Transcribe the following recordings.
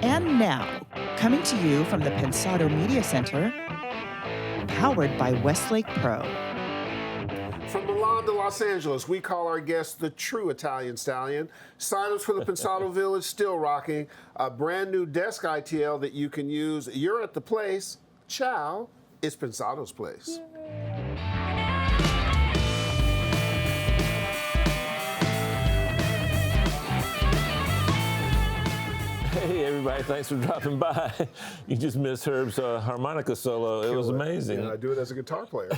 And now, coming to you from the Pensado Media Center, powered by Westlake Pro. From Milan to Los Angeles, we call our guest the true Italian stallion. Sign-ups for the Pensado Village still rocking. A brand new desk ITL that you can use. You're at the place. Ciao. It's Pensado's place. Hey everybody, thanks for dropping by. You just missed Herb's harmonica solo. It was amazing. Yeah, I do it as a guitar player.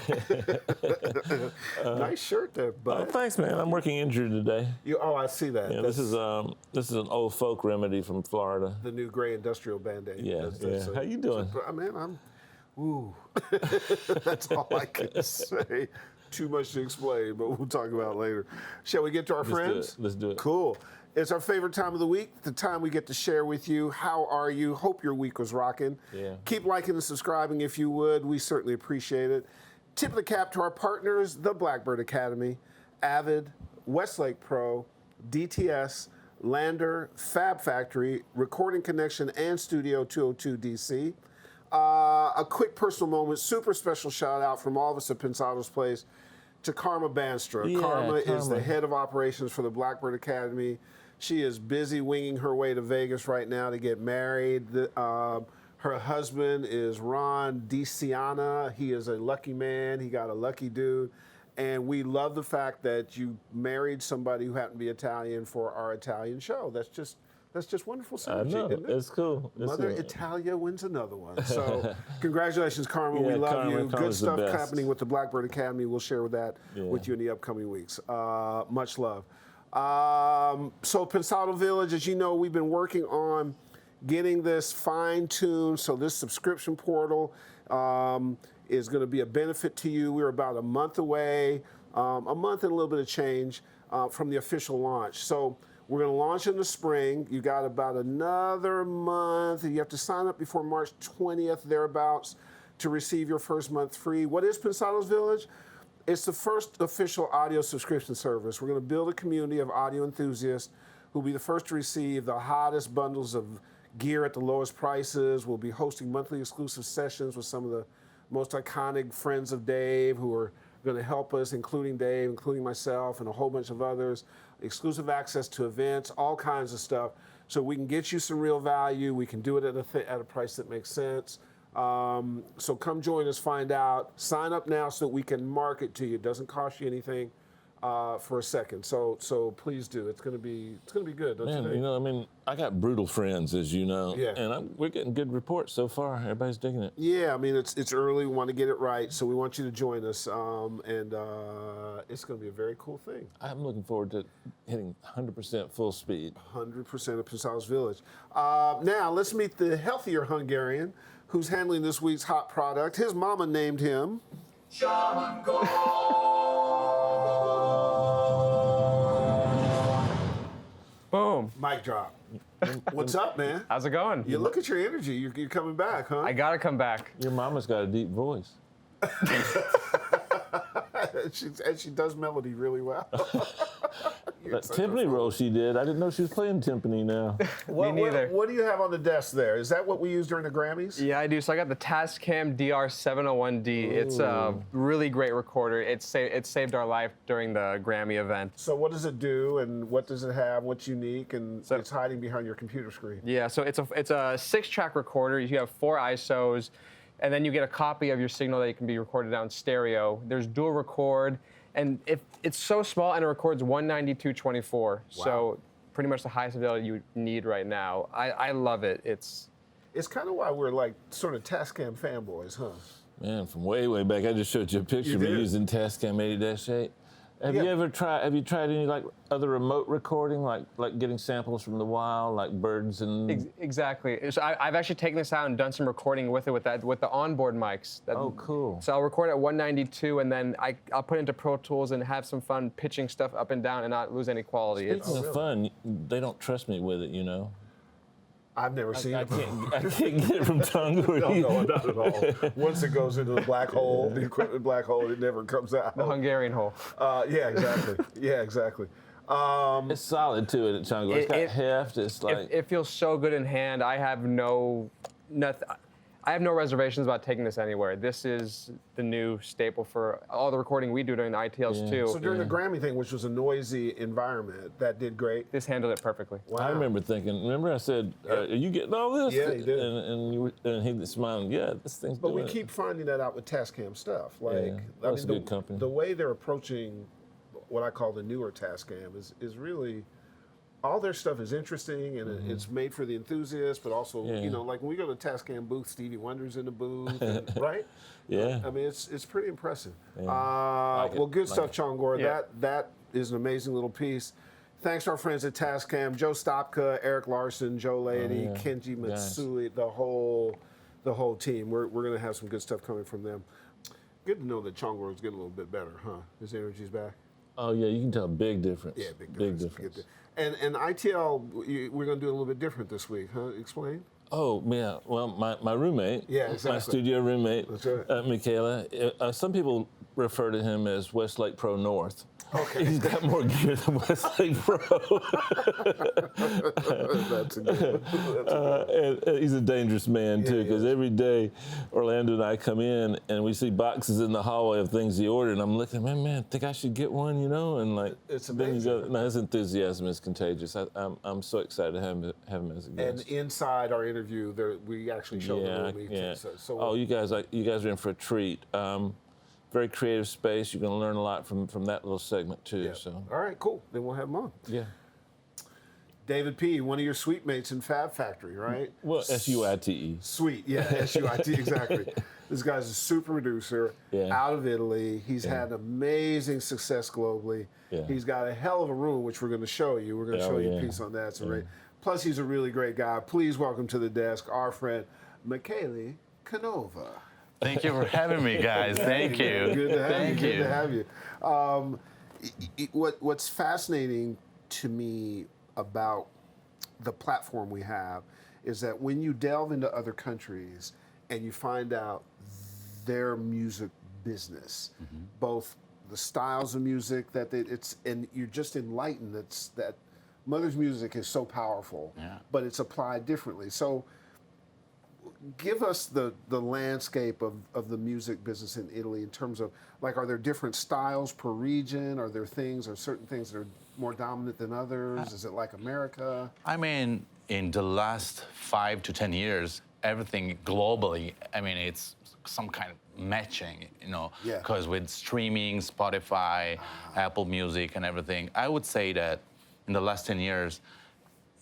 Nice shirt there, bud. Oh, thanks, man. I'm working injured today. I see that. Yeah, this is an old folk remedy from Florida. The new gray industrial Band-Aid. Yeah. How you doing? Ooh. That's all I can say. Too much to explain, but we'll talk about it later. Shall we get to our friends? Let's do it. Cool. It's our favorite time of the week, the time we get to share with you. How are you? Hope your week was rocking. Yeah. Keep liking and subscribing if you would. We certainly appreciate it. Tip of the cap to our partners, the Blackbird Academy, Avid, Westlake Pro, DTS, Lander, Fab Factory, Recording Connection, and Studio 202 DC. A quick personal moment, super special shout out from all of us at Pensado's Place to Karma Banstra. Yeah, Karma is the head of operations for the Blackbird Academy. She is busy winging her way to Vegas right now to get married. Her husband is Ron DiCiana. He is a lucky man. He got a lucky dude. And we love the fact that you married somebody who happened to be Italian for our Italian show. That's just wonderful synergy, I know. isn't it? It's cool. Mother Italia wins another one. So congratulations, Karma. We love Karma, you. Good Karma's stuff the best. happening with the Blackbird Academy. We'll share with that with you in the upcoming weeks. Much love. So Pensado Village, as you know, we've been working on getting this fine-tuned. So this subscription portal is going to be a benefit to you. We're about a month away, a month and a little bit of change from the official launch. So we're going to launch in the spring. You got about another month. You have to sign up before March 20th, thereabouts, to receive your first month free. What is Pensado's Village? It's the first official audio subscription service. We're going to build a community of audio enthusiasts who will be the first to receive the hottest bundles of gear at the lowest prices. We'll be hosting monthly exclusive sessions with some of the most iconic friends of Dave who are going to help us, including Dave, including myself, and a whole bunch of others. Exclusive access to events, all kinds of stuff. So we can get you some real value. We can do it at a price that makes sense. So come join us, find out. Sign up now so that we can market to you. It doesn't cost you anything for a second. So please do. It's gonna be good. Don't you think? You know, I mean, I got brutal friends, as you know, and we're getting good reports so far. Everybody's digging it. Yeah, I mean, it's early. We want to get it right, so we want you to join us, and it's going to be a very cool thing. I'm looking forward to hitting 100% full speed. 100% of Pensado's Village. Now, let's meet the healthier Hungarian who's handling this week's hot product. His mama named him Boom. Mic drop. What's up, man? How's it going? You look at your energy. You're coming back, huh? I gotta come back. Your mama's got a deep voice. she does melody really well. That timpani roll she did, I didn't know she was playing timpani now. Me neither. What do you have on the desk there? Is that what we used during the Grammys? Yeah, I do. So I got the Tascam DR-701D. It's a really great recorder. It saved our life during the Grammy event. So what does it do, and what does it have? What's unique, and it's hiding behind your computer screen? Yeah, so it's a 6-track recorder. You have 4 ISOs, and then you get a copy of your signal that can be recorded down stereo. There's dual record. And it's so small, and it records 192.24. Wow. So pretty much the highest fidelity you need right now. I love it. It's kind of why we're like sort of Tascam fanboys, huh? Man, from way back, I just showed you a picture of me using Tascam 80-8. Have you tried any like other remote recording, like getting samples from the wild, like birds and? Exactly. So I've actually taken this out and done some recording with it with the onboard mics. Oh, cool. So I'll record at 192, and then I'll put it into Pro Tools and have some fun pitching stuff up and down and not lose any quality. Speaking of fun, they don't trust me with it, you know. I've never seen it. I can't get it from Tongue. No, not at all. Once it goes into the black hole, the equipment black hole, it never comes out. The Hungarian hole. Yeah, exactly. Yeah, exactly. It's solid too at Chongo. It's got heft. It's like it feels so good in hand. I have no reservations about taking this anywhere. This is the new staple for all the recording we do during the ITLs too. So during the Grammy thing, which was a noisy environment, that did great. This handled it perfectly. Wow. I remember thinking. Remember, I said, "Are you getting all this?" Yeah, he did. And he was smiling. Yeah, this thing's. But doing we it. keep finding that out with Tascam stuff. Like, Yeah, that's a good company. The way they're approaching what I call the newer Tascam is really. All their stuff is interesting, and it's made for the enthusiast, but also, you know, like when we go to the Tascam booth, Stevie Wonder's in the booth, and, right? Yeah. I mean, it's pretty impressive. Like well, good stuff, it. Chongor. Yeah. That is an amazing little piece. Thanks to our friends at Tascam, Joe Stopka, Eric Larson, Joe Lady, Kenji Matsui, the whole team. We're going to have some good stuff coming from them. Good to know that Chongor is getting a little bit better, huh? His energy's back. Oh yeah, you can tell a big difference. Yeah, big difference. And ITL, we're going to do it a little bit different this week, huh? Explain. Oh yeah, well my roommate, my studio roommate, That's right. Michele. Some people refer to him as Westlake Pro North. Okay. He's got more gear than Westlake Pro. That's a good. And he's a dangerous man too, because every day Orlando and I come in and we see boxes in the hallway of things he ordered, and I'm looking, man, think I should get one, you know? And like, It's then you amazing. go, no, his enthusiasm is contagious. I'm so excited to have him as a And guest. inside our interview, we actually showed the room. Yeah. So Oh, you guys are in for a treat. Very creative space. You're going to learn a lot from that little segment too. yeah. So All right, cool. Then we'll have him on. yeah. David P., one of your suite mates in Fab Factory, right? Well, SUITE. Sweet, yeah, SUIT, exactly. This guy's a super producer out of Italy. He's had amazing success globally. Yeah. He's got a hell of a room, which we're going to show you. We're going to show you a piece on that. So Plus, he's a really great guy. Please welcome to the desk our friend, Michele Canova. Thank you for having me, guys. Thank you. Good to have Thank you. you. Good to have you. What's fascinating to me about the platform we have is that when you delve into other countries and you find out their music business, both the styles of music and you're just enlightened that Mother's music is so powerful, but it's applied differently. So give us the landscape of the music business in Italy in terms of, like, are there different styles per region? Are there certain things that are more dominant than others? Is it like America? I mean, in the last 5 to 10 years, everything globally, I mean, it's some kind of matching, you know, because with streaming, Spotify, Apple Music and everything, I would say that in the last 10 years,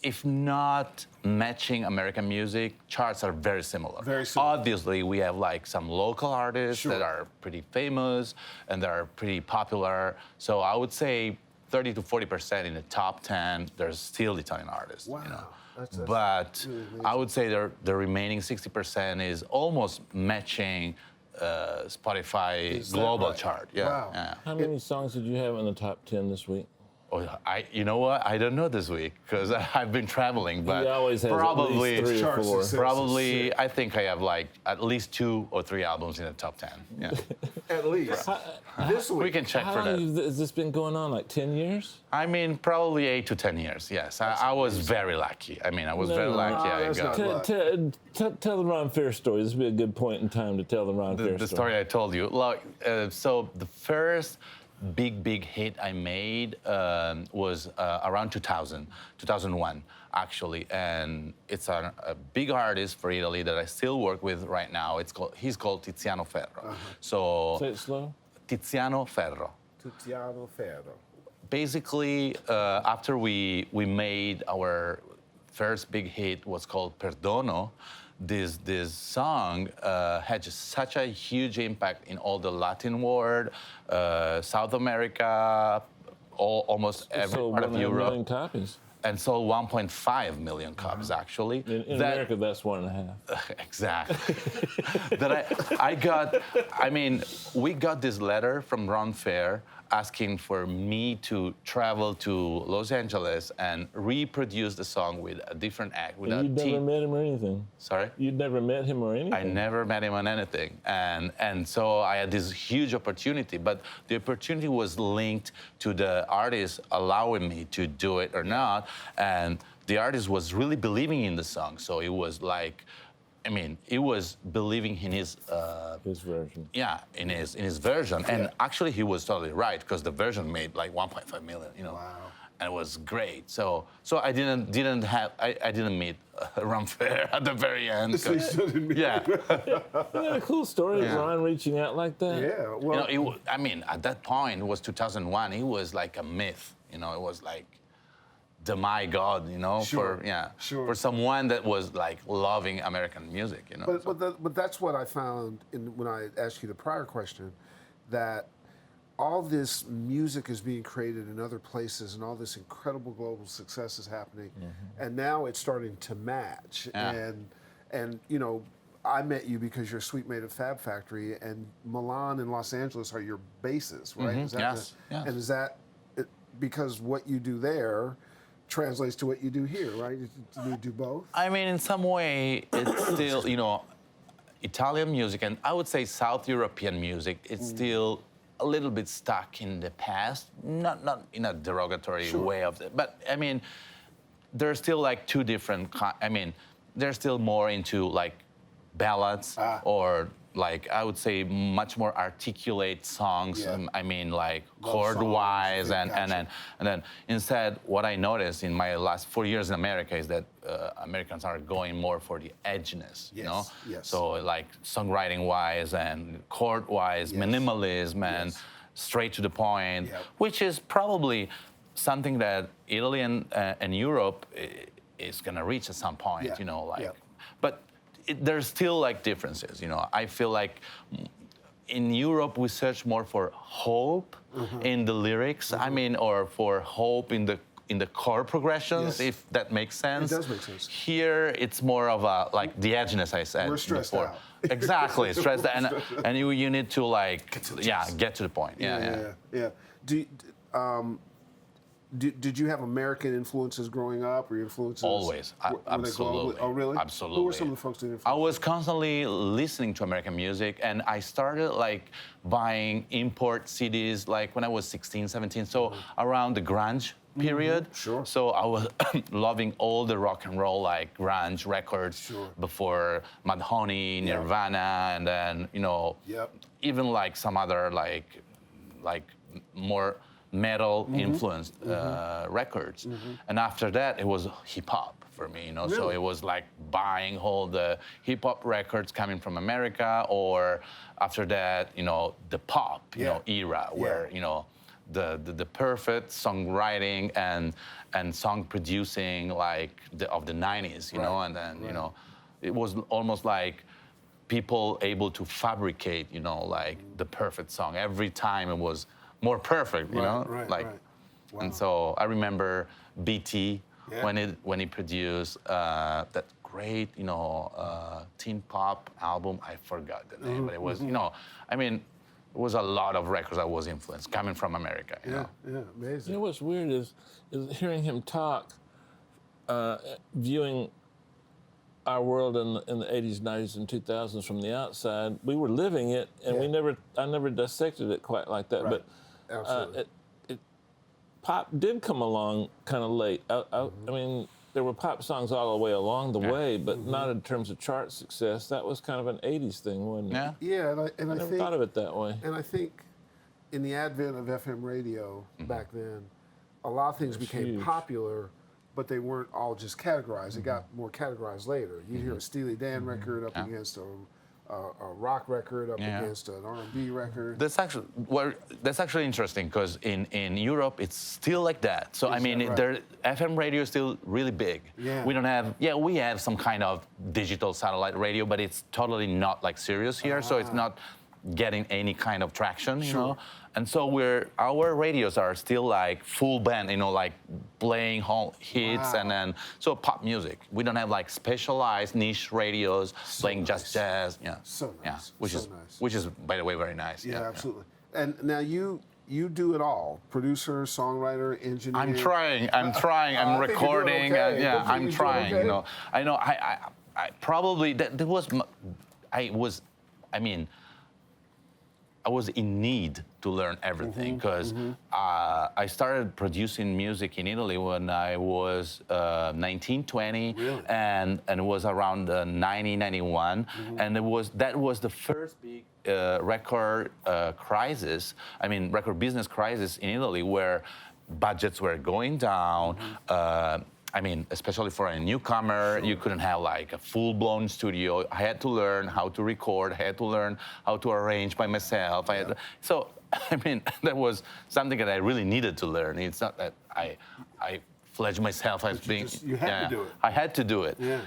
if not matching American music, charts are very similar. Very similar. Obviously, we have like some local artists that are pretty famous and that are pretty popular. So I would say 30 to 40% in the top 10, there's still Italian artists. Wow. You know? That's But really I would say the remaining 60% is almost matching Spotify global chart. Yeah. Wow. Yeah. How many songs did you have in the top 10 this week? Oh, you know what? I don't know this week because I've been traveling, but He always has probably, at least 3 or 4. probably, I think I have like at least 2 or 3 albums in the top 10. Yeah, At least. This week. we can check How for long that. has this been going on? Like 10 years? I mean, probably 8 to 10 years. Yes, I was very lucky. I mean, I was very lucky. I that's got not Tell the Ron Fair story. This would be a good point in time to tell the Ron Fair the story. story I told you. Look, so the first big hit I made was around 2001 actually, and it's a big artist for Italy that I still work with right now. He's called Tiziano Ferro. So Say it slow. Tiziano Ferro. Tiziano Ferro. Basically, after we made our first big hit, was called Perdono. this song had just such a huge impact in all the Latin world, South America, almost every part of Europe. Million copies. And sold 1.5 million copies, actually. In America, that's 1.5. Exactly. We got this letter from Ron Fair asking for me to travel to Los Angeles and reproduce the song with a different act. With You'd never met him or anything? Sorry? You'd never met him or anything? I never met him on anything. And so I had this huge opportunity, but the opportunity was linked to the artist allowing me to do it or not. And the artist was really believing in the song. So it was like, he was believing in his version. Yeah, in his version. Yeah. And actually he was totally right, because the version made like 1.5 million, Wow. And it was great. So I didn't meet Ron Fair at the very end. So you still didn't meet Yeah. Isn't that a cool story of Ron reaching out like that? Yeah, well, At that point, it was 2001. He was like a myth. It was like the my God, Sure, for someone that was like loving American music, But that's what I found when I asked you the prior question, that all this music is being created in other places and all this incredible global success is happening, and now it's starting to match. Yeah. And I met you because you're a suite mate at Fab Factory, and Milan and Los Angeles are your bases, right? Is that Yes. And is that because what you do there translates to what you do here, right? You do both? In some way, it's still, Italian music, and I would say South European music, it's still a little bit stuck in the past, not in a derogatory way of it, but there's still like two different, they're still more into like ballads or like, I would say much more articulate songs, like chord-wise, and then instead, what I noticed in my last 4 years in America is that Americans are going more for the edginess, Yes. So like songwriting-wise and chord-wise, minimalism and straight to the point, which is probably something that Italy and Europe is gonna reach at some point, but there's still like differences, I feel like in Europe we search more for hope in the lyrics, or for hope in the chord progressions, if that makes sense. It does make sense. Here it's more of a like the edginess I said We're stressed before. out. Exactly, stressed out, and you need to like get to the point. Yeah. Did you have American influences growing up, or your influences? Always, were they absolutely. globally? Oh, really? Absolutely. Who were some of the folks that influenced I was constantly listening to American music, and I started like buying import CDs like when I was 16, 17, so around the grunge period. Sure. So I was loving all the rock and roll like grunge records before Mudhoney, Nirvana, and then even like some other like more metal influenced records. And after that, it was hip hop for me, Really? So it was like buying all the hip hop records coming from America, or after that, the pop, era where, the perfect songwriting and song producing like of the 90s, and then, it was almost like people able to fabricate, like the perfect song. Every time it was more perfect, Wow. And so I remember BT when he produced that great, teen pop album. I forgot the name, but it was, it was a lot of records I was influenced coming from America. You know? Yeah, amazing. What's weird is hearing him talk, viewing our world in the 80s, 90s, and 2000s from the outside. We were living it, and I never dissected it quite like that. Right. But Absolutely. Pop did come along kind of late. I mean, there were pop songs all the way along the way, but not in terms of chart success. That was kind of an 80s thing, wasn't it? Yeah, and I never think thought of it that way. And I think in the advent of FM radio back then, a lot of things became huge. popular, but they weren't all just categorized. It got more categorized later. You'd hear a Steely Dan record up against a a rock record up against an R&B record. That's actually interesting because in Europe it's still like that. So I mean, FM radio is still really big. Yeah. We don't have we have some kind of digital satellite radio, but it's totally not like serious here. So it's not getting any kind of traction, you know. And so our radios are still like full band, you know, like playing whole hits and then so pop music. We don't have like specialized niche radios playing just jazz. Yeah. So nice. Yeah. Which is by the way very nice. Yeah, absolutely. And now you do it all: producer, songwriter, engineer. I'm trying. I'm recording. Okay. I'm trying. Okay. You know, I know. I probably that was. I was in need to learn everything because I started producing music in Italy when I was 19, 20, really? and it was around 90, 91, and that was the first big record crisis. I mean, record business crisis in Italy where budgets were going down. I mean, especially for a newcomer, you couldn't have like a full-blown studio. I had to learn how to record. I had to learn how to arrange by myself. So, I mean, that was something that I really needed to learn. It's not that I fledged myself as being. You had to do it. I had to do it. Yeah.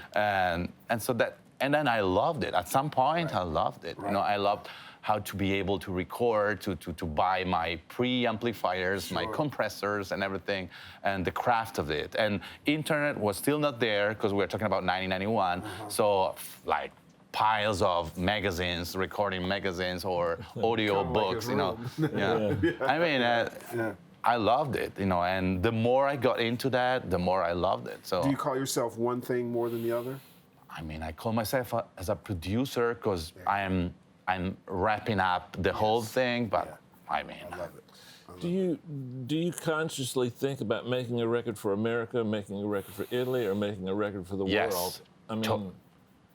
And so that, and then I loved it. At some point, I loved it. Right. You know, I loved how to be able to record, to buy my preamplifiers, my compressors and everything, and the craft of it. And internet was still not there because we were talking about 1991. So like piles of magazines, recording magazines or audio books, you know. I mean, I loved it, you know, and the more I got into that, the more I loved it. So do you call yourself one thing more than the other? I mean, I call myself as a producer because I'm wrapping up the whole thing, but I mean, I love it. Do you consciously think about making a record for America, making a record for Italy, or making a record for the world? I mean,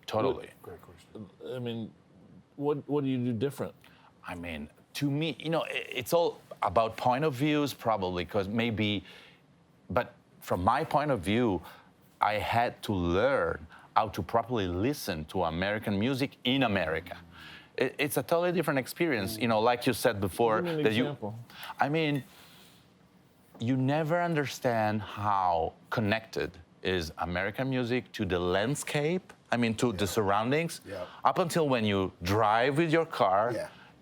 totally. Great question. I mean, what do you do different? I mean, to me, you know, it's all about point of views, probably, because but from my point of view, I had to learn how to properly listen to American music in America. It's a totally different experience, you know, like you said before. Give me an example. I mean, you never understand how connected is American music to the landscape, I mean, to the surroundings, up until when you drive with your car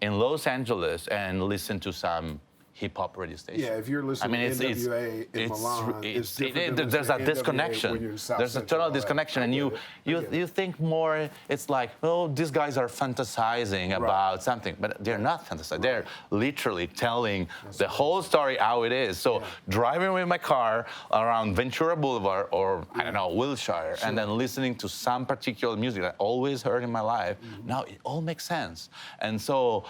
in Los Angeles and listen to some hip-hop radio station. Yeah, if you're listening to NWA in Milan, it's different than there's a NWA disconnection. when you're in South There's a Central total LA. disconnection, and you think more. It's like, oh, these guys are fantasizing about something, but they're not fantasizing. They're literally telling the whole story how it is. So driving with my car around Ventura Boulevard or I don't know Wilshire, and then listening to some particular music that I always heard in my life. Now it all makes sense, and so.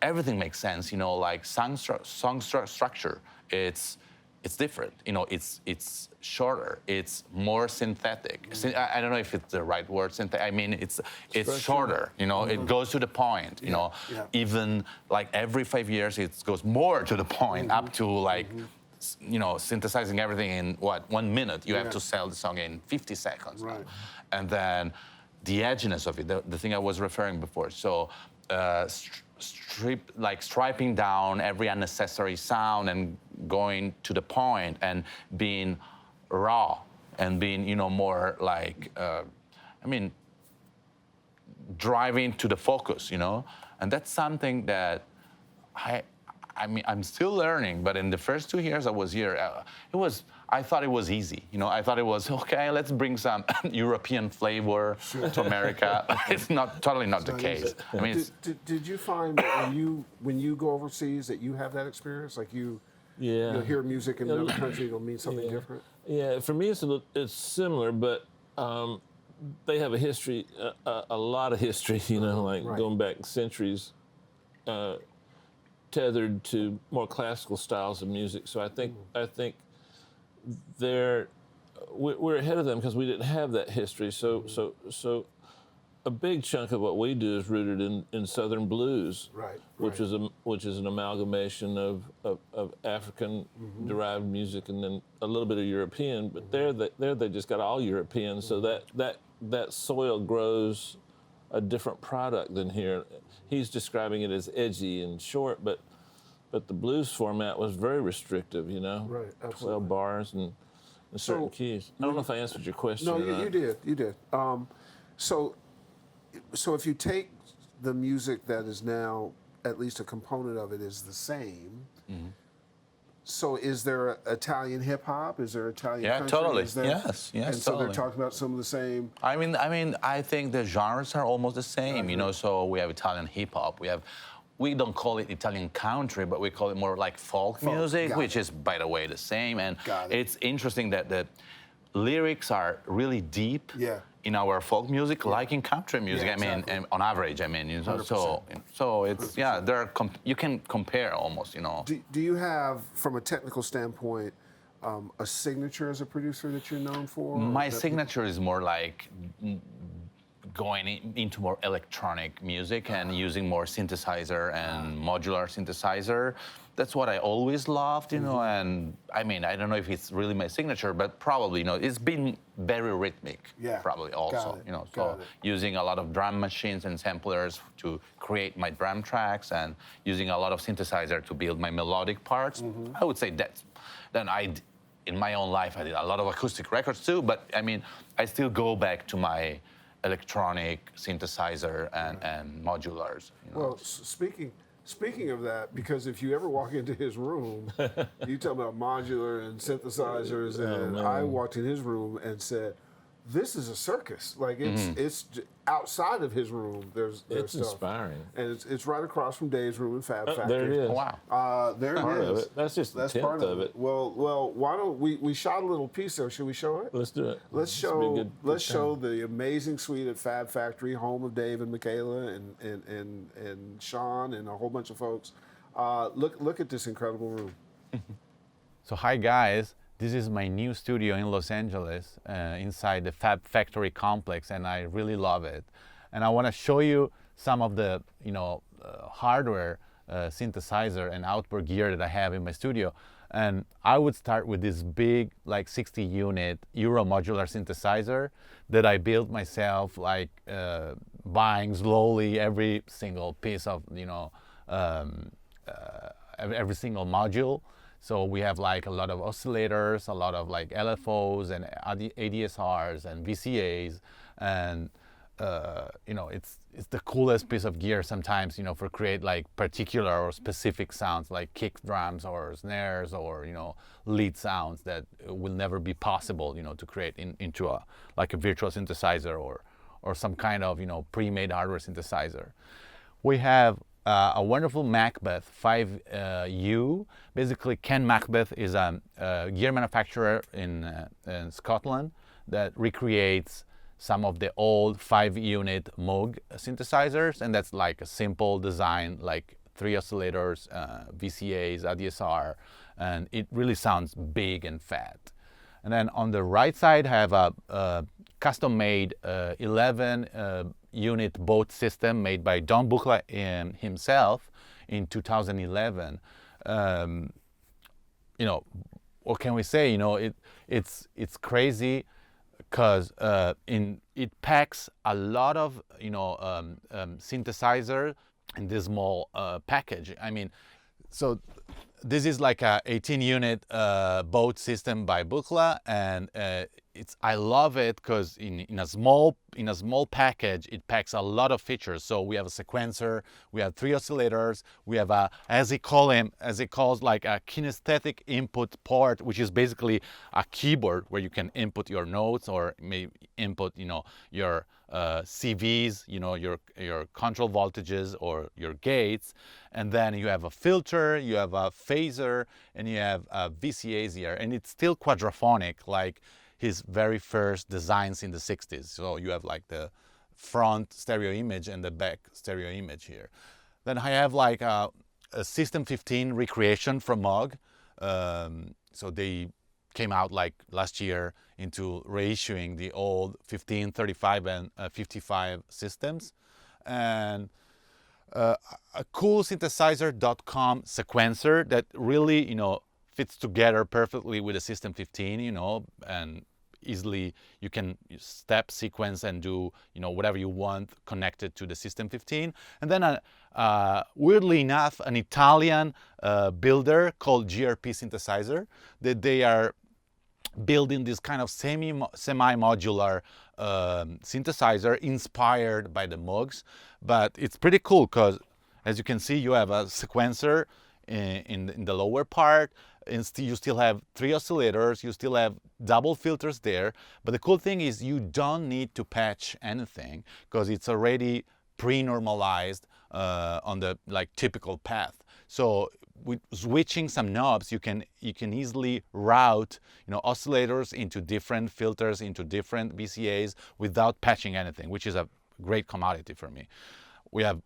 Everything makes sense, you know, like song structure. It's different, you know. It's shorter. It's more synthetic. I don't know if it's the right word. I mean, it's shorter. You know, it goes to the point. You know, even like every 5 years, it goes more to the point, up to like, you know, synthesizing everything in 1 minute. You have to sell the song in 50 seconds. Right. And then the edginess of it, the thing I was referring before. So. Striping down every unnecessary sound and going to the point and being raw and being, you know, more like, I mean, driving to the focus, you know? And that's something that I mean, I'm still learning, but in the first 2 years I was here, I thought it was easy. You know, I thought it was, okay, let's bring some European flavor to America. It's totally not the case. I mean, did you find that when you go overseas that you have that experience? Like you'll hear music in another country, it'll mean something different? Yeah, for me it's similar, but they have a history, a lot of history, you know, like going back centuries, tethered to more classical styles of music. So I think we're ahead of them because we didn't have that history. So a big chunk of what we do is rooted in Southern blues, which is an amalgamation of African derived music and then a little bit of European. But there they just got all European. So that soil grows a different product than here. He's describing it as edgy and short, but the blues format was very restrictive, you know? Right, absolutely. 12 bars and certain keys. I don't know if I answered your question No, or not. you did. So if you take the music that is now, at least a component of it is the same, so is there Italian hip hop? Is there Italian country? Totally. Is there, Yes, and so totally. they're talking about some of the same. I mean, I think the genres are almost the same, you know. So we have Italian hip hop. We don't call it Italian country, but we call it more like folk music, which is, by the way, the same. And it's interesting that the lyrics are really deep in our folk music, like in country music. I mean, and on average, I mean, you know, so it's 100%. You can compare almost, you know. Do you have, from a technical standpoint, a signature as a producer that you're known for? My signature is more like going into more electronic music and using more synthesizer and modular synthesizer. That's what I always loved, you know, and I mean, I don't know if it's really my signature, but probably, you know, it's been very rhythmic, probably also, you know, so using a lot of drum machines and samplers to create my drum tracks and using a lot of synthesizer to build my melodic parts. I would say that's, then in my own life, I did a lot of acoustic records too, but I mean, I still go back to my electronic synthesizer and modulars. You know. Well, speaking of that, because if you ever walk into his room, you talk about modular and synthesizers, and I walked in his room and said, "This is a circus." Like it's outside of his room. There's it's stuff. inspiring, and it's right across from Dave's room in Fab Factory. There it is. Wow. There part it is. Of it. That's just That's the tenth part of it. Well, why don't we shot a little piece there? Should we show it? Let's do it. Let's show the amazing suite at Fab Factory, home of Dave and Michele and Sean and a whole bunch of folks. Look at this incredible room. So hi guys, this is my new studio in Los Angeles inside the Fab Factory complex, and I really love it. And I want to show you some of the hardware synthesizer and outboard gear that I have in my studio. And I would start with this big, like 60 unit Euro modular synthesizer that I built myself, like buying slowly every single piece of, every single module. So we have like a lot of oscillators, a lot of like LFOs and ADSRs and VCAs, and it's the coolest piece of gear sometimes, for create like particular or specific sounds like kick drums or snares or lead sounds that will never be possible to create into a virtual synthesizer or some kind of pre-made hardware synthesizer. We have a wonderful Macbeth 5U. Basically, Ken Macbeth is a gear manufacturer in Scotland that recreates some of the old 5-unit Moog synthesizers, and that's like a simple design, like 3 oscillators, VCAs, ADSR, and it really sounds big and fat. And then on the right side, I have a custom-made 11-unit boat system made by Don Buchla himself in 2011. What can we say? It's crazy because it packs a lot of synthesizer in this small package. I mean, so this is like a 18-unit boat system by Buchla, and I love it because in a small package it packs a lot of features. So we have a sequencer, we have 3 oscillators, we have as he calls like a kinesthetic input port, which is basically a keyboard where you can input your notes or maybe input your CVs, your control voltages or your gates, and then you have a filter, you have a phaser, and you have VCAs here, and it's still quadraphonic like his very first designs in the 60s. So you have like the front stereo image and the back stereo image here. Then I have like a System 15 recreation from Moog. So they came out like last year into reissuing the old 15, 35, and 55 systems. And a cool synthesizer.com sequencer that really, fits together perfectly with the System 15, and easily, you can step sequence and do, whatever you want connected to the System 15. And then weirdly enough, an Italian builder called GRP Synthesizer, that they are building this kind of semi-modular synthesizer inspired by the Moogs. But it's pretty cool because, as you can see, you have a sequencer in the lower part, and you still have 3 oscillators, you still have double filters there. But the cool thing is you don't need to patch anything because it's already pre-normalized on the typical path. So with switching some knobs, you can easily route oscillators into different filters, into different VCAs without patching anything, which is a great commodity for me. We have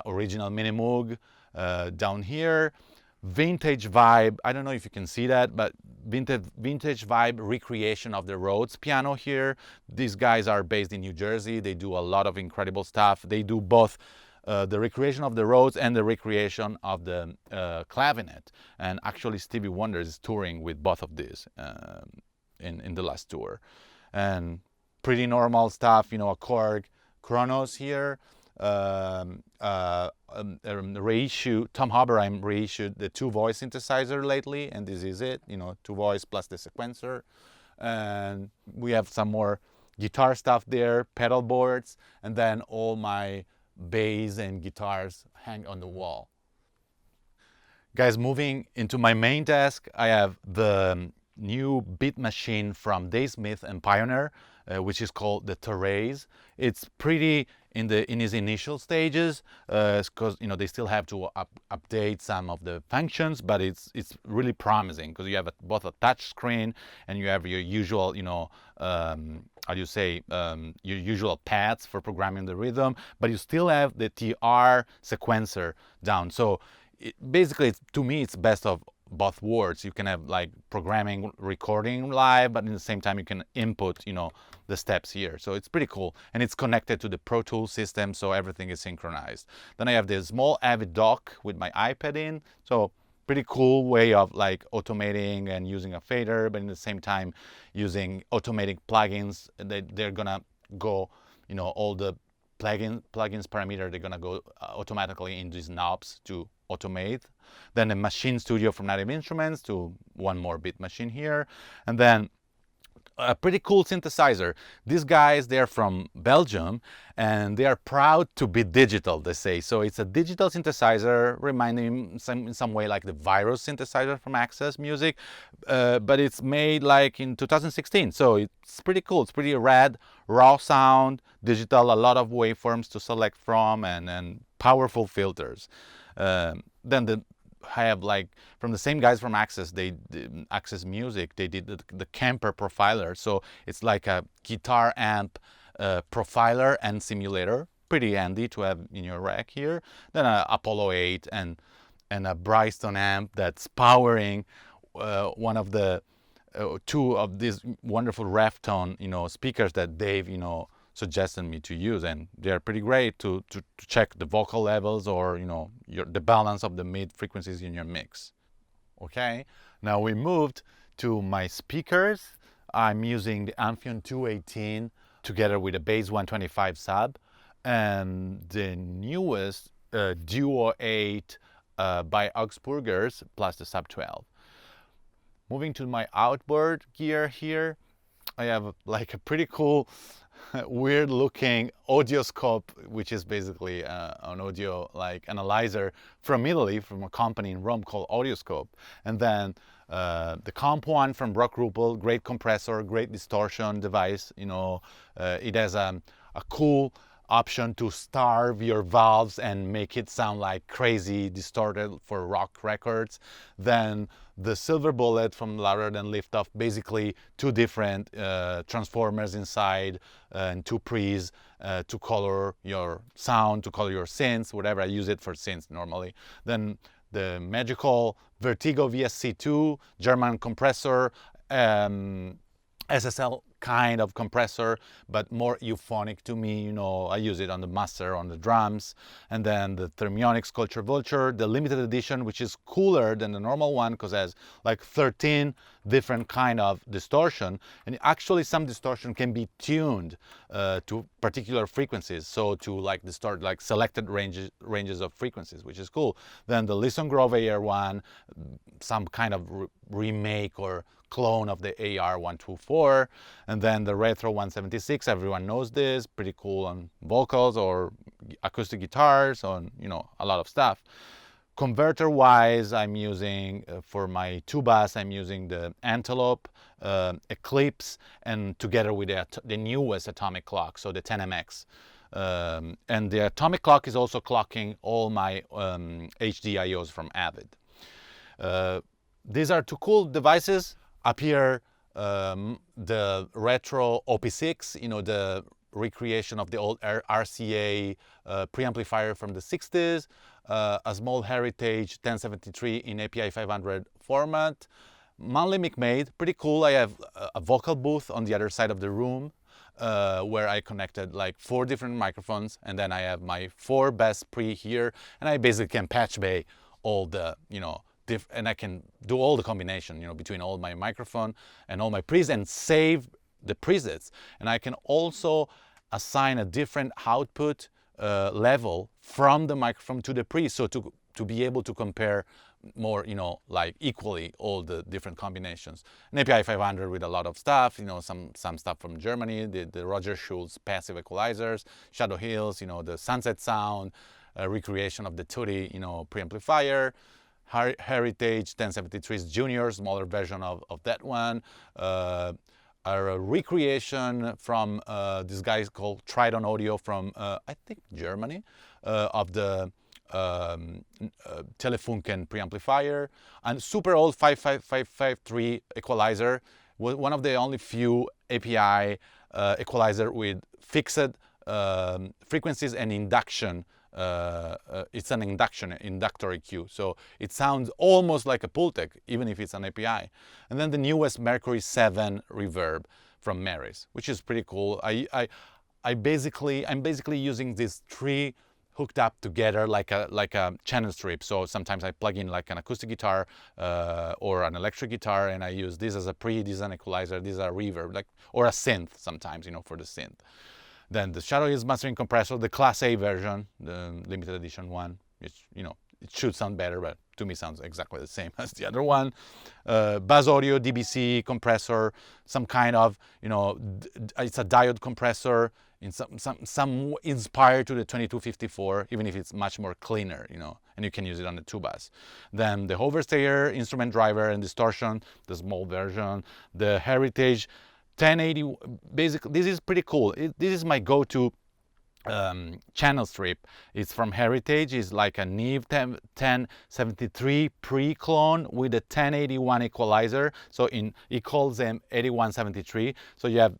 original Mini Moog down here, vintage vibe. I don't know if you can see that, but vintage vibe recreation of the Rhodes piano here. These guys are based in New Jersey. They do a lot of incredible stuff. They do both the recreation of the Rhodes and the recreation of the clavinet. And actually Stevie Wonder is touring with both of these in the last tour. And pretty normal stuff, a Korg Kronos here. Reissue, Tom Haberheim reissued the 2-voice synthesizer lately, and this is it, 2-voice plus the sequencer. And we have some more guitar stuff there, pedal boards, and then all my bass and guitars hang on the wall. Guys, moving into my main desk, I have the new beat machine from Dave Smith and Pioneer, which is called the Therese. It's pretty in its initial stages because they still have to update some of the functions, but it's really promising because you have both a touch screen and you have your usual your usual pads for programming the rhythm, but you still have the TR sequencer down. So basically, to me, it's best of both worlds. You can have programming, recording live, but in the same time you can input the steps here. So it's pretty cool, and it's connected to the Protools system, so everything is synchronized. Then I have this small Avid dock with my iPad in, so pretty cool way of automating and using a fader, but in the same time using automatic plugins. They're gonna go, all the plugins parameter, they're gonna go automatically in these knobs to automate. Then a machine studio from Native Instruments to one more beat machine here, and then a pretty cool synthesizer. These guys, they're from Belgium, and they are proud to be digital, they say. So it's a digital synthesizer, reminding in some way like the Virus synthesizer from Access Music, but it's made in 2016. So it's pretty cool. It's pretty rad, raw sound, digital, a lot of waveforms to select from, and powerful filters. Then I have from the same guys from Access, Access Music, they did the Kemper profiler. So it's like a guitar amp profiler and simulator. Pretty handy to have in your rack here. Then a Apollo 8 and a Bryston amp that's powering one of the 2 of these wonderful Reftone speakers that Dave suggested me to use, and they're pretty great to check the vocal levels or the balance of the mid frequencies in your mix. Okay, now we moved to my speakers. I'm using the Amphion 218 together with a Bass 125 sub and the newest Duo 8 by Augsburgers plus the sub 12. Moving to my outboard gear here, I have a pretty cool weird looking audioscope, which is basically an audio analyzer from Italy, from a company in Rome called Audioscope. And then the Comp One from Brock Ruppel, great compressor, great distortion device. It has a cool option to starve your valves and make it sound like crazy distorted for rock records. Then the Silver Bullet from Louder Than Liftoff, basically 2 different transformers inside and 2 pre's to color your sound, to color your synths, whatever. I use it for synths normally. Then the magical Vertigo VSC2 German compressor, SSL kind of compressor, but more euphonic to me. You know, I use it on the master, on the drums. And then the Thermionics Culture Vulture, the limited edition, which is cooler than the normal one because it has like 13 different kind of distortion. And actually some distortion can be tuned to particular frequencies. So to like distort like selected ranges of frequencies, which is cool. Then the Listen Grove AR1, some kind of remake or clone of the AR124, and then the Retro 176, everyone knows this, pretty cool on vocals or acoustic guitars, on, you know, a lot of stuff. Converter wise, I'm using for my tubas, I'm using the Antelope, Eclipse, and together with the newest atomic clock, so the 10MX. And the atomic clock is also clocking all my HDIOs from Avid. These are two cool devices. Up here, the retro OP6, you know, the recreation of the old RCA preamplifier from the 60s, a small Heritage 1073 in API 500 format. Manley McMade, pretty cool. I have a vocal booth on the other side of the room where I connected like 4 different microphones, and then I have my 4 bass pre here, and I basically can patch bay all the, you know, and I can do all the combination, you know, between all my microphone and all my pre's and save the presets. And I can also assign a different output level from the microphone to the pre, so to be able to compare more, you know, like equally all the different combinations. An API 500 with a lot of stuff, you know, some stuff from Germany, the Roger Schulz passive equalizers, Shadow Hills, you know, the Sunset Sound, recreation of the Tutti, you know, preamplifier. Heritage 1073's Junior, smaller version of that one. A recreation from this guy called Tridon Audio from, I think, Germany, of the Telefunken preamplifier. And super old 5553 equalizer, one of the only few API equalizer with fixed frequencies and induction. It's an inductor EQ, so it sounds almost like a Pultec, even if it's an API. And then the newest Mercury 7 reverb from Maris, which is pretty cool. I'm basically using these 3 hooked up together like a channel strip. So sometimes I plug in like an acoustic guitar or an electric guitar, and I use this as a pre, this as an equalizer, this as a reverb, like, or a synth sometimes, you know, for the synth. Then the Shadow Hills mastering compressor, the Class A version, the limited edition one, which, you know, it should sound better, but to me sounds exactly the same as the other one. Bass Audio DBC compressor, some kind of, you know, it's a diode compressor, in some inspired to the 2254, even if it's much more cleaner, you know, and you can use it on the tubas. Then the Overstayer instrument driver and distortion, the small version, the Heritage 1080, basically, this is pretty cool. This is my go-to channel strip. It's from Heritage. It's like a Neve 1073 pre-clone with a 1081 equalizer. So it calls them 8173. So you have,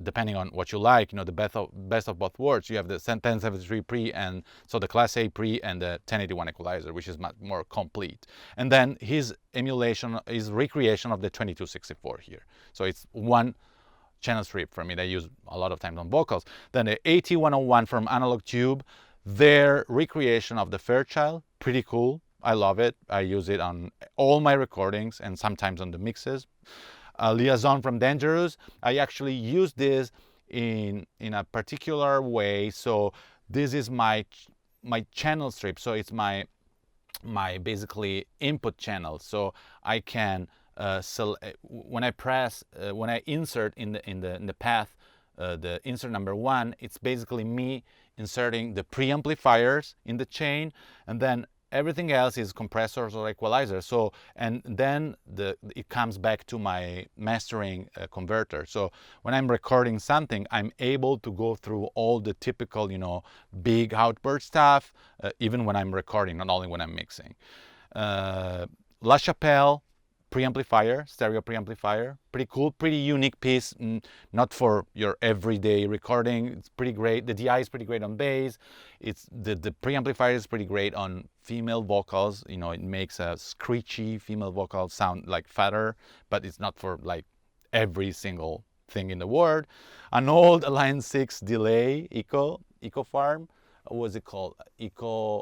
depending on what you like, you know, the best of both worlds. You have the 1073 pre, and so the Class A pre and the 1081 equalizer, which is much more complete. And then his emulation, his recreation of the 2264 here. So it's one channel strip from it I use a lot of times on vocals. Then the AT101 from Analog Tube, their recreation of the Fairchild, pretty cool. I love it. I use it on all my recordings and sometimes on the mixes. Liaison from Dangerous, I actually use this in a particular way. So this is my channel strip. So it's my basically input channel. So I can when I insert in the path the insert number 1, it's basically me inserting the preamplifiers in the chain, and then everything else is compressors or equalizers. So, and then it comes back to my mastering converter. So when I'm recording something, I'm able to go through all the typical, you know, big output stuff, even when I'm recording, not only when I'm mixing. La Chapelle preamplifier, stereo preamplifier, pretty cool, pretty unique piece, not for your everyday recording. It's pretty great. The DI is pretty great on bass. It's the preamplifier is pretty great on female vocals. You know, it makes a screechy female vocal sound like fatter, but it's not for like every single thing in the world. An old Line 6 delay Eco Farm. What was it called?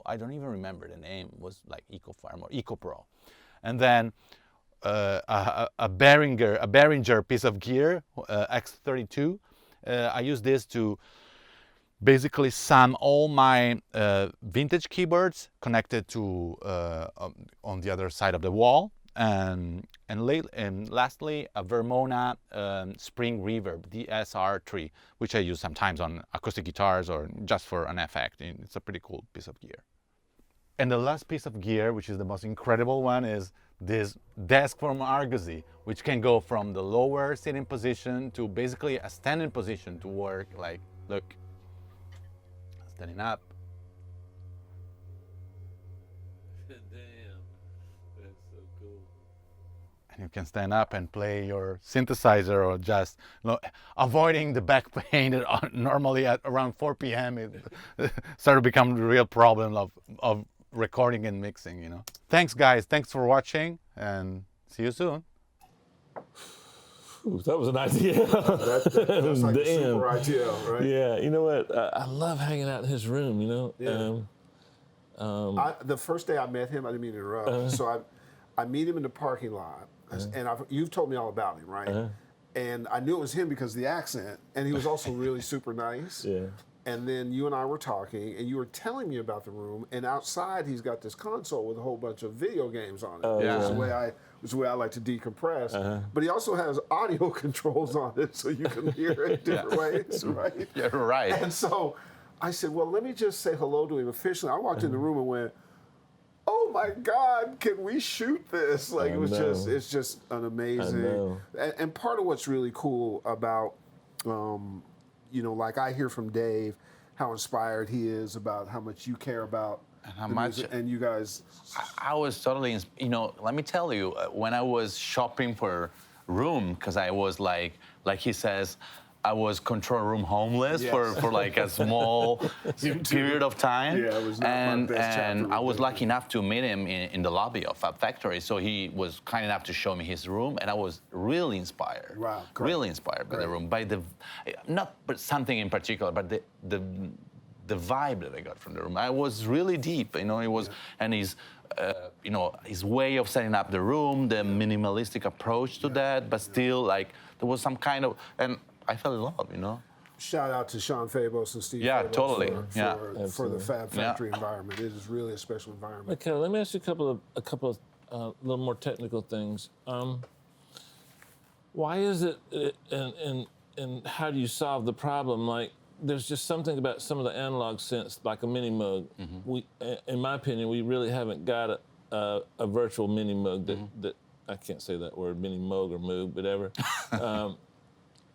I don't even remember the name. It was like Eco Farm or Eco Pro. And then a Behringer piece of gear, X32. I use this to basically sum all my vintage keyboards connected to on the other side of the wall, and lastly a Vermona Spring Reverb DSR3, which I use sometimes on acoustic guitars or just for an effect. It's a pretty cool piece of gear. And the last piece of gear, which is the most incredible one, is this desk from Argosy, which can go from the lower sitting position to basically a standing position to work. Like, look. Standing up. Damn, that's so cool. And you can stand up and play your synthesizer, or just avoiding the back pain that normally at around 4 p.m. it started to become the real problem of recording and mixing, you know. Thanks guys, thanks for watching, and see you soon. Ooh, that was an idea. That's like a super idea, right? Yeah, you know what? I love hanging out in his room, you know? Yeah. The first day I met him, I didn't mean to interrupt, so I meet him in the parking lot, and you've told me all about him, right? And I knew it was him because of the accent, and he was also really super nice. Yeah. And then you and I were talking, and you were telling me about the room, and outside he's got this console with a whole bunch of video games on it. Yeah. It's the way I like to decompress. But he also has audio controls on it, so you can hear it different ways, right? Yeah, right. And so I said, well, let me just say hello to him officially. I walked in the room and went, oh my God, can we shoot this? Like, it's just an amazing, and part of what's really cool about, you know, like I hear from Dave how inspired he is about how much you care about and how much music, and you guys. I was totally, you know, let me tell you, when I was shopping for room, because I was like he says, I was control room homeless for like a small period of time. Yeah, it was not my best chapter. And I was lucky enough to meet him in the lobby of Fab Factory. So he was kind enough to show me his room, and I was really inspired. Wow, great. Really inspired by the room, by the, not something in particular, but the vibe that I got from the room. I was really deep, you know. It was, and his, you know, his way of setting up the room, the minimalistic approach to that, but still like there was some kind of, and I fell in love, you know. Shout out to Sean Fabos and Steve. Yeah, Fabos totally. For the Fab Factory environment. It is really a special environment. Okay, let me ask you a couple of little more technical things. Why is it, and how do you solve the problem? Like, there's just something about some of the analog synths, like a Mini Moog. We, in my opinion, we really haven't got a virtual Mini Moog that I can't say that word, Mini Moog or Moog, whatever.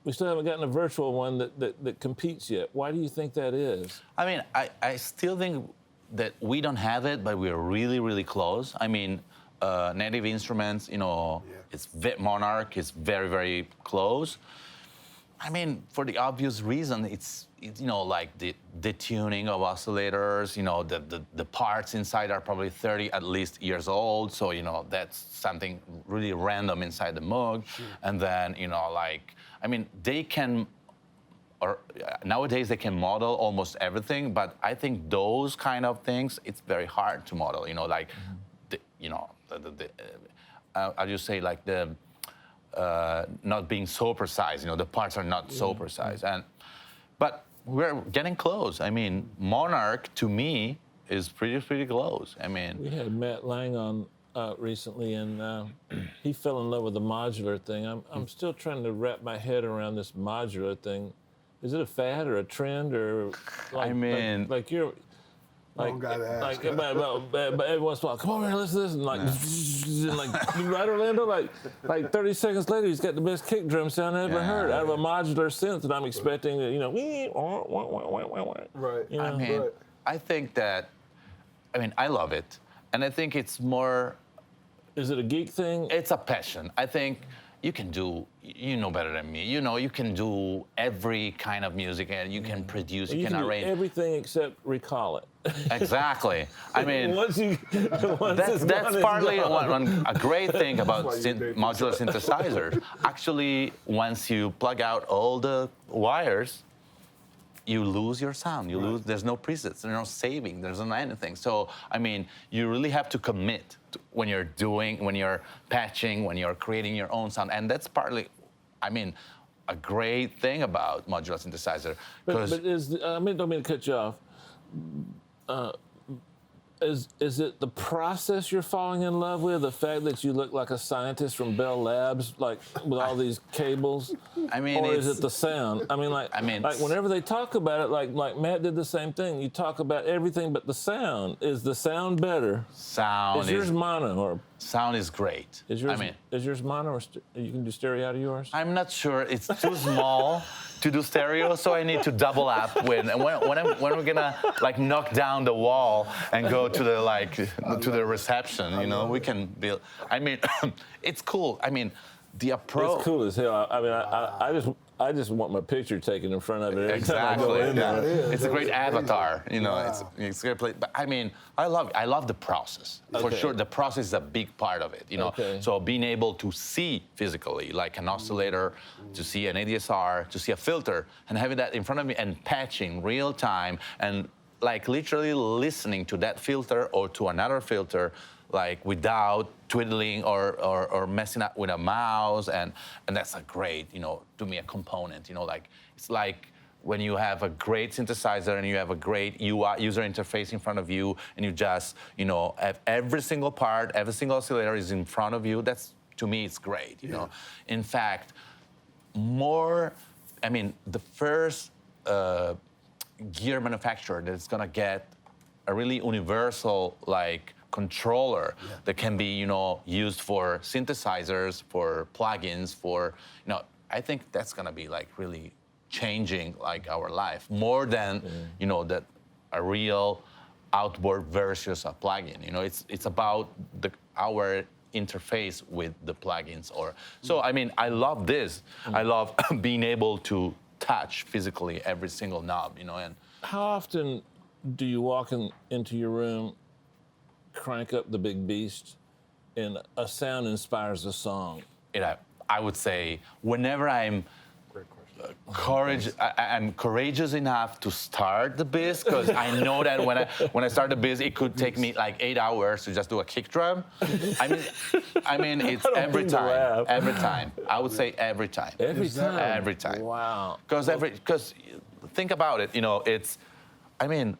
We still haven't gotten a virtual one that competes yet. Why do you think that is? I mean, I still think that we don't have it, but we're really, really close. I mean, Native Instruments, you know, it's Monarch is very, very close. I mean, for the obvious reason, it's you know, like the tuning of oscillators, you know, the parts inside are probably 30 at least years old. So, you know, that's something really random inside the Moog. Sure. And then, you know, like, I mean, they can, or nowadays they can model almost everything, but I think those kind of things, it's very hard to model, you know, like, you know, how do you say, like not being so precise, you know, the parts are not so precise. But we're getting close. I mean, Monarch, to me, is pretty close. I mean, we had Matt Lang on recently, and he fell in love with the modular thing. I'm still trying to wrap my head around this modular thing. Is it a fad or a trend, or like, I mean, like you're like, but every once in a while, come over here, listen to this, and like, and like, right, Orlando? Like 30 seconds later, he's got the best kick drum sound I ever heard out of a modular synth that I'm expecting, you know, right. You know? I mean, I think that, I mean, I love it, and I think it's more. Is it a geek thing? It's a passion. I think you can do, you know better than me, you know, you can do every kind of music, and you can produce, you can arrange. Do everything except recall it. Exactly. I mean, once that's partly a great thing about modular synthesizers. Actually, once you plug out all the wires, you lose your sound. You lose. There's no presets. There's no saving. There's no anything. So I mean, you really have to commit when you're patching, when you're creating your own sound, and that's partly, I mean, a great thing about modular synthesizer. But I mean, don't mean to cut you off. Is it the process you're falling in love with? The fact that you look like a scientist from Bell Labs, like with all these cables? I mean, or is it the sound? I mean, like whenever they talk about it, like Matt did the same thing. You talk about everything but the sound. Is the sound better? Sound is yours mono or? Sound is great. Is yours mono or you can do stereo out of yours? I'm not sure. It's too small to do stereo, so I need to double up when we're gonna like knock down the wall and go to the reception. You know, we can build. I mean, it's cool. I mean, the approach. It's cool as hell. I mean, I just want my picture taken in front of it. Exactly. It's a great avatar. You know, wow. it's a great place. But I mean, I love the process. For sure, the process is a big part of it. You know, so being able to see physically, like an oscillator, to see an ADSR, to see a filter, and having that in front of me and patching real time and like literally listening to that filter or to another filter, like without twiddling or messing up with a mouse, and that's a great, you know, to me, a component, you know, like it's like when you have a great synthesizer and you have a great UI, user interface in front of you, and you just, you know, have every single part, every single oscillator is in front of you. That's, to me, it's great, you know. In fact, I mean, the first gear manufacturer that's gonna get a really universal, like, controller that can be, you know, used for synthesizers, for plugins, for, you know, I think that's gonna be like really changing like our life more than, you know, that a real outboard versus a plugin. You know, it's about our interface with the plugins. So I mean, I love this. I love being able to touch physically every single knob. You know, and how often do you walk into your room, crank up the big beast, and a sound inspires a song? I would say whenever I'm I'm courageous enough to start the biz, because I know that when I start the biz, it could take me like 8 hours to just do a kick drum. I mean, it's every time. Every time. I would say every time. Every time. Every time. Wow. Because think about it. You know, I mean,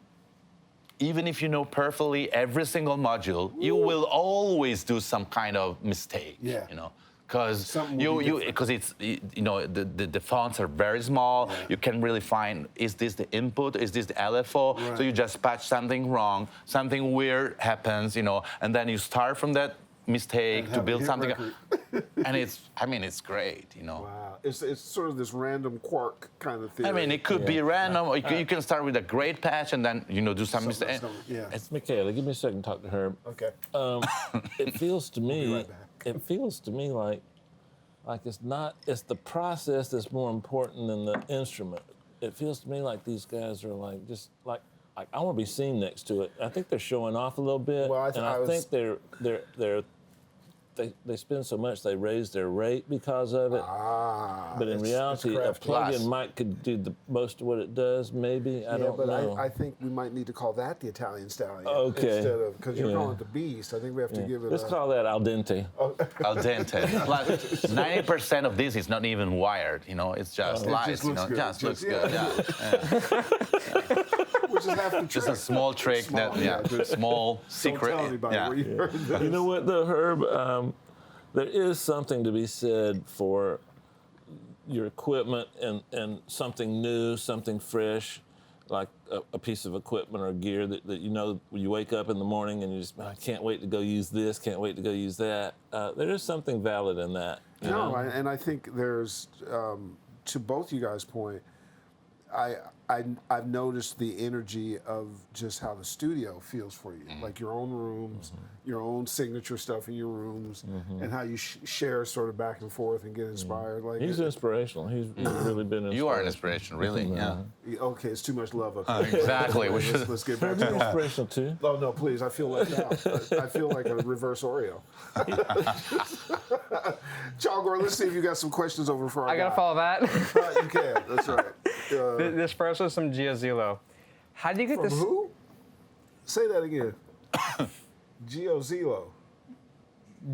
even if you know perfectly every single module, you will always do some kind of mistake. Yeah. You know, because it's, you know, the fonts are very small. Yeah. You can really find, is this the input? Is this the LFO? Right. So you just patch something wrong, something weird happens, you know, and then you start from that mistake to build something. And it's great, you know. Wow. It's sort of this random quark kind of thing. I mean, it could be random, or you can start with a great patch and then, you know, do some mistake. It's Michele. Give me a second to talk to her. Okay. It feels to me, We'll be right back. It feels to me like it's the process that's more important than the instrument. It feels to me like these guys are like, just like I want to be seen next to it. I think they're showing off a little bit, well, I think they spend so much they raise their rate because of it. But in reality, a plug-in mic could do the most of what it does. Maybe I don't know. I think we might need to call that the Italian Stallion instead of, because you're calling it the Beast. I think we have to give it. Let's call that al dente. Al dente. Plus, 90% of this is not even wired. You know, it's just lights. You know, just looks good. Which is half the trick. Just a small trick. Small secret. Don't tell anybody where you heard this. You know what, though, Herb? There is something to be said for your equipment and something new, something fresh, like a piece of equipment or gear that you know when you wake up in the morning and you just, I can't wait to go use this, can't wait to go use that. There is something valid in that. No, and I think there's, to both you guys' point, I've noticed the energy of just how the studio feels for you, like your own rooms, your own signature stuff in your rooms, and how you share sort of back and forth and get inspired. Like he's inspirational. He's really been inspirational. You are an inspiration, really. Yeah. Okay, it's too much love up here. Exactly. Let's get back to You're inspirational too. Oh no, please! I feel left out. I feel like a reverse Oreo. John Gore, let's see if you got some questions over for our I gotta guy. follow that. You can. That's right. This first was from Giozillo. How do you get From this? who? Say that again. Giozillo.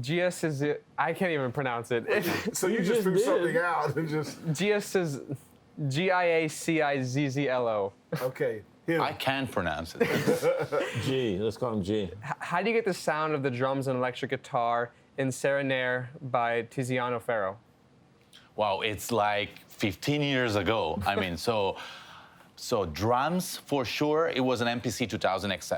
Gios is I can't even pronounce it. So you just threw something out and just Gios is Giacizzlo. okay. Him. I can pronounce it. G. Let's call him G. How do you get the sound of the drums and electric guitar in Serenare by Tiziano Ferro? Wow, it's like 15 years ago. I mean, so drums, for sure, it was an MPC 2000 XL.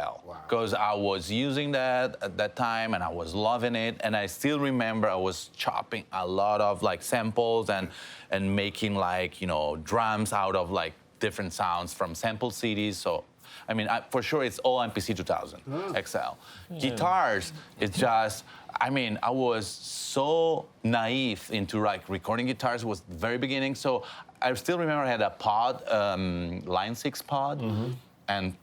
Because I was using that at that time and I was loving it. And I still remember I was chopping a lot of like samples and making like, drums out of like different sounds from sample CDs. So, I mean, for sure, it's all MPC 2000 XL. Guitars, it's just, I mean, I was so naive into like recording guitars was the very beginning. So I still remember I had a pod, Line 6 pod, and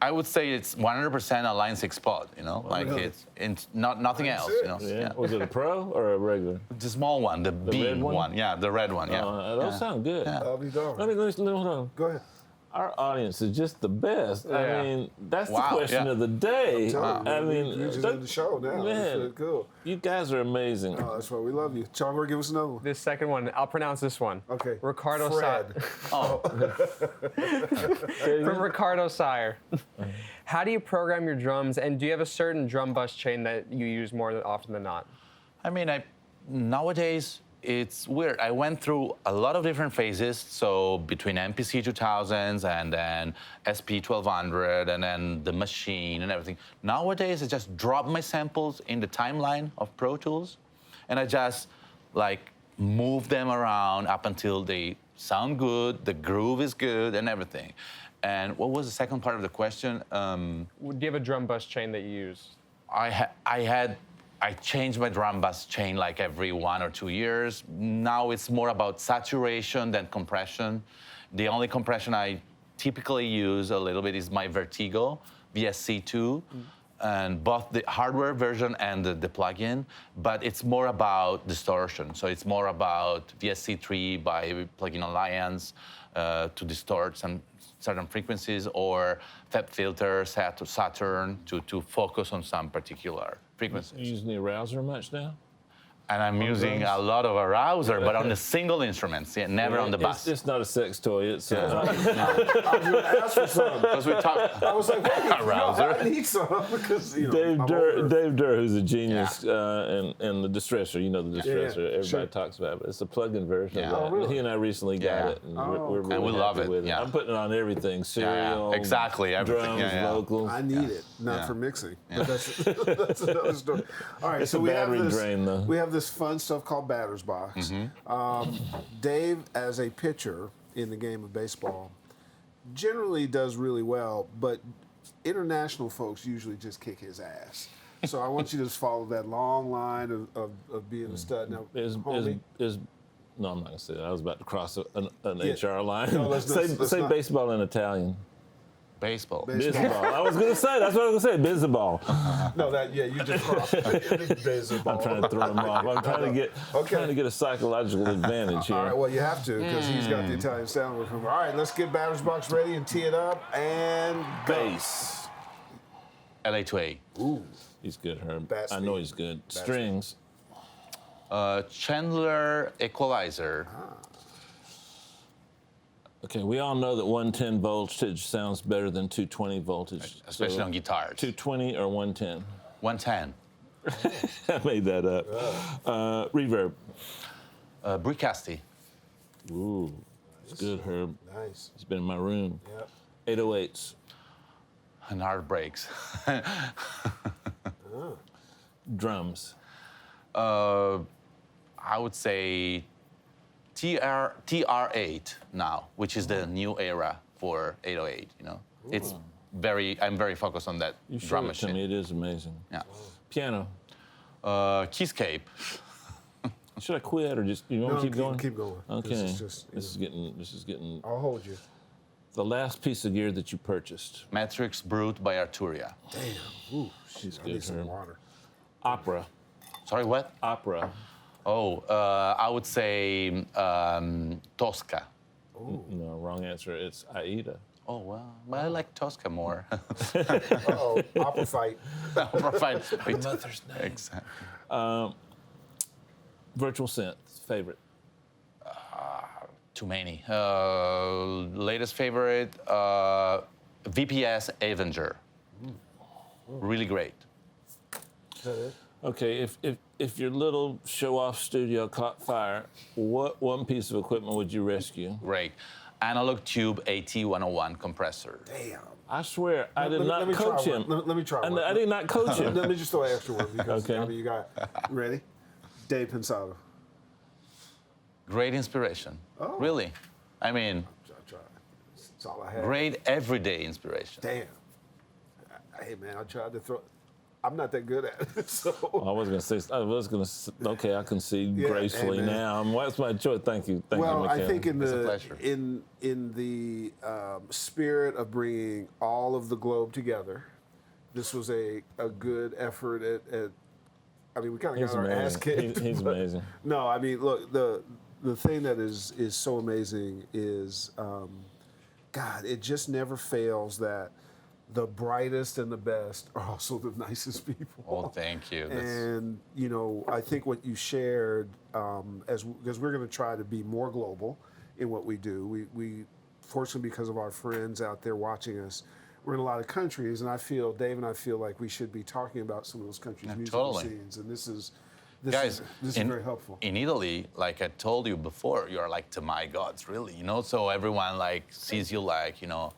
I would say it's 100% a Line 6 pod. Like really? it's not nothing else. Yeah. Was it a pro or a regular? The small one, the beam red one? Yeah, the red one. Yeah. Those sound good. I'll be darned. Let me hold on. Go ahead. Our audience is just the best. I Yeah. mean, that's the Wow, question yeah. of the day. Telling you, I mean, you're just in the show now. Man. That's really cool. You guys are amazing. Oh, that's why we love you. Chongor, give us another one. This second one, I'll pronounce this one. Okay. Ricardo Fred. From Ricardo Sire. How do you program your drums, and do you have a certain drum bus chain that you use more often than not? I mean, nowadays, it's weird. I went through a lot of different phases. So between MPC 2000s and then SP 1200 and then the machine and everything. Nowadays, I just drop my samples in the timeline of Pro Tools, and I just like move them around up until they sound good, the groove is good, and everything. And what was the second part of the question? Do you have a drum bus chain that you use? I changed my drum bus chain like every 1 or 2 years. Now it's more about saturation than compression. The only compression I typically use a little bit is my Vertigo VSC2, and both the hardware version and the plugin, but it's more about distortion. So it's more about VSC3 by Plugin Alliance to distort some certain frequencies, or Fab Filter, Saturn to focus on some particular frequencies. You using the arouser much now? And I'm using a lot of arouser, but on the single instruments, never on the bass. It's not a sex toy. It's I was going to ask for some. Because we talk I was like, wait, Arouser. I need some because, Dave I'm Durr, older. Dave Durr, who's a genius, and the Distressor. You know the Distressor. Everybody sure. talks about it. It's a plug-in version Yeah. of that. Oh, really? He and I recently got Yeah. it, and Oh, we're really And we love happy it, with yeah. I'm putting it on everything: cereal, exactly, everything, drums, yeah, yeah. vocals. I need it, not Yeah. for mixing. But that's another story. All right, It's so a we have battery this. drain, though. We have this fun stuff called Batter's Box. Dave, as a pitcher in the game of baseball, generally does really well, but international folks usually just kick his ass. So I want you to just follow that long line of being a stud. Now, homie, No, I'm not gonna say that. I was about to cross an Yeah. HR line. No, let's say not. baseball in Italian. baseball. Baseball. I was gonna say. That's what I was gonna say. Baseball. no, you just crossed. I'm trying to throw him off. I'm trying to get a psychological advantage here. All right, well, you have to because he's got the Italian sound with him. All right, let's get Batter's Box ready and tee it up and go. Bass. LA2A. Ooh, He's good, Herb. Bat I know speed. he's good. Bat Strings. Chandler Equalizer. Okay, we all know that 110 voltage sounds better than 220 voltage. Especially on guitars. 220 or 110? 110. I made that up. Reverb. Bricasti. Ooh, it's good, Herb. nice. It's been in my room. Yep. 808s. And Heartbreaks. Drums. I would say TR8 now, which is the new era for 808. You know, it's I'm very focused on that You drum showed it to machine. me. It is amazing. Yeah. Piano. Keyscape. Should I quit or just you want No, to keep going? keep going. Okay. This is just, This is getting. I'll hold you. The last piece of gear that you purchased. Matrix Brute by Arturia. Damn. Ooh, She's I need good. some Herb. water. Opera. Sorry, what? Opera. Oh, I would say Tosca. No, wrong answer. It's Aida. Oh, well, I like Tosca more. Uh-oh, opera fight. Mother's name. Exactly. Virtual synth. Favorite. Too many. Latest favorite, VPS Avenger. Really great. Is that it? Okay, if your little show-off studio caught fire, what one piece of equipment would you rescue? Great. Analog Tube AT101 compressor. Damn. I swear, I did not let me coach try him. one. Let me try one. I did not coach him. Let me just throw an extra one because Okay. I mean, you got ready. Dave Pensado. Great inspiration. Oh. Really. I mean, I tried. That's all I had. great everyday inspiration. Damn. Hey man, I tried to throw. I'm not that good at it, so. I was gonna say, okay, I can see Yeah, gracefully hey, man. now. What's my choice? Thank you, Well, you, I Michele. think in It's a the pleasure. in the spirit of bringing all of the globe together, this was a good effort at I mean, we kind of He's got our ass amazing. kicked. He's but- amazing. No, I mean, look, the thing that is so amazing is, God, it just never fails that the brightest and the best are also the nicest people. Oh, thank you. And you know, I think what you shared, because we're going to try to be more global in what we do. We fortunately, because of our friends out there watching us, we're in a lot of countries, and Dave and I feel like we should be talking about some of those countries' Yeah, musical totally. scenes, and this is Guys, very helpful. In Italy, like I told you before, you're like to my gods, really. You know, so everyone like sees you like, you know,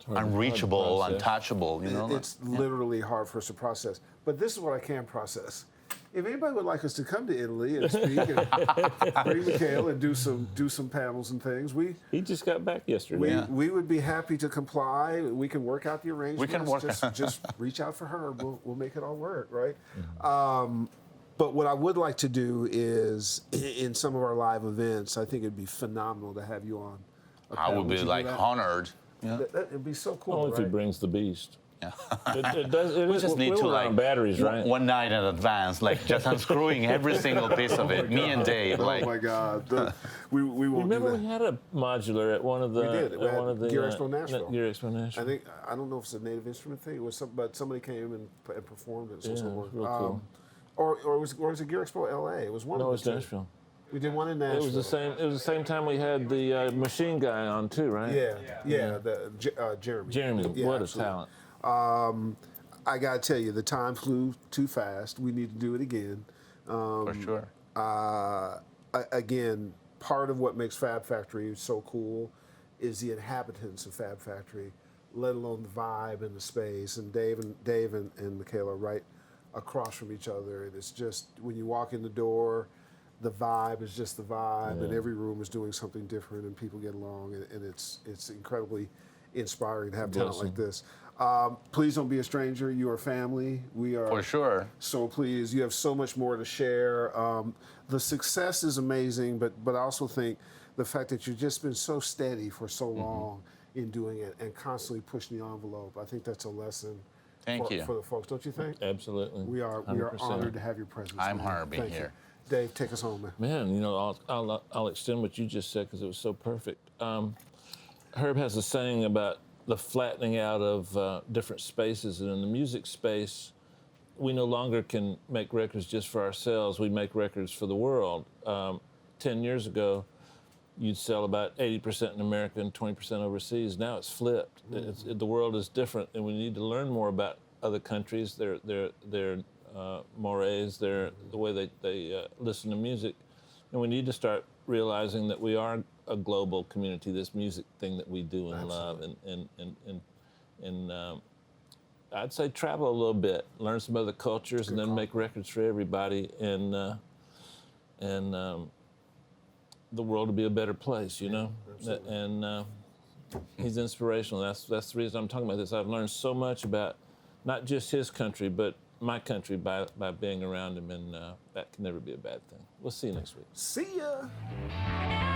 unreachable, process. untouchable. You know, It's literally hard for us to process. But this is what I can process. If anybody would like us to come to Italy and speak and bring Michele and do some panels and things, He just got back yesterday. we would be happy to comply. We can work out the arrangements. We can work. Just reach out for her. We'll make it all work, right? But what I would like to do is, in some of our live events, I think it'd be phenomenal to have you on. a I panel. would be you do like that? honored. Yeah. It'd be so cool, Only if he right? brings the beast. Yeah. It does. It We is- just need we to were like on batteries, right? one night in advance, like just unscrewing every single piece of it. Me and Dave, like Oh my God, we won't Remember do we that. had a modular at one of the. We did. We At had one of the Gear Expo Nashville. Gear Expo Nashville. I don't know if it's a native instrument thing. It was but somebody came and performed it. So Yeah, so it was on. real cool. Or was it Gear Expo LA? It was one No, it of was the two. Nashville. We did one in Nashville. It was the same. It was the same time we had the machine guy on too, right? Yeah. Jeremy. Jeremy, Yeah, what absolutely. a talent. I gotta tell you, the time flew too fast. We need to do it again. for sure. Again, part of what makes Fab Factory so cool is the inhabitants of Fab Factory, let alone the vibe and the space. And Dave and Michele are right across from each other, and it's just when you walk in the door, the vibe is just the vibe, and every room is doing something different, and people get along, and it's incredibly inspiring to have talent like this. Please don't be a stranger. You are family. We are For sure. so pleased. You have so much more to share. The success is amazing, but I also think the fact that you've just been so steady for so long in doing it and constantly pushing the envelope, I think that's a lesson Thank you. for the folks, don't you think? Absolutely. We are 100%. honored to have your presence. I'm man. honored being Thank you. here. Dave, take us home, man. Man, you know, I'll extend what you just said because it was so perfect. Herb has a saying about the flattening out of different spaces, and in the music space, we no longer can make records just for ourselves. We make records for the world. 10 years ago, you'd sell about 80% in America and 20% overseas. Now it's flipped. The world is different, and we need to learn more about other countries, their mores, the way they listen to music, and we need to start realizing that we are a global community. This music thing that we do and love, and I'd say travel a little bit, learn some other cultures, and then make records for everybody. And the world to be a better place, you know? And he's inspirational. That's the reason I'm talking about this. I've learned so much about not just his country, but my country by being around him, and that can never be a bad thing. We'll see you next week. See ya.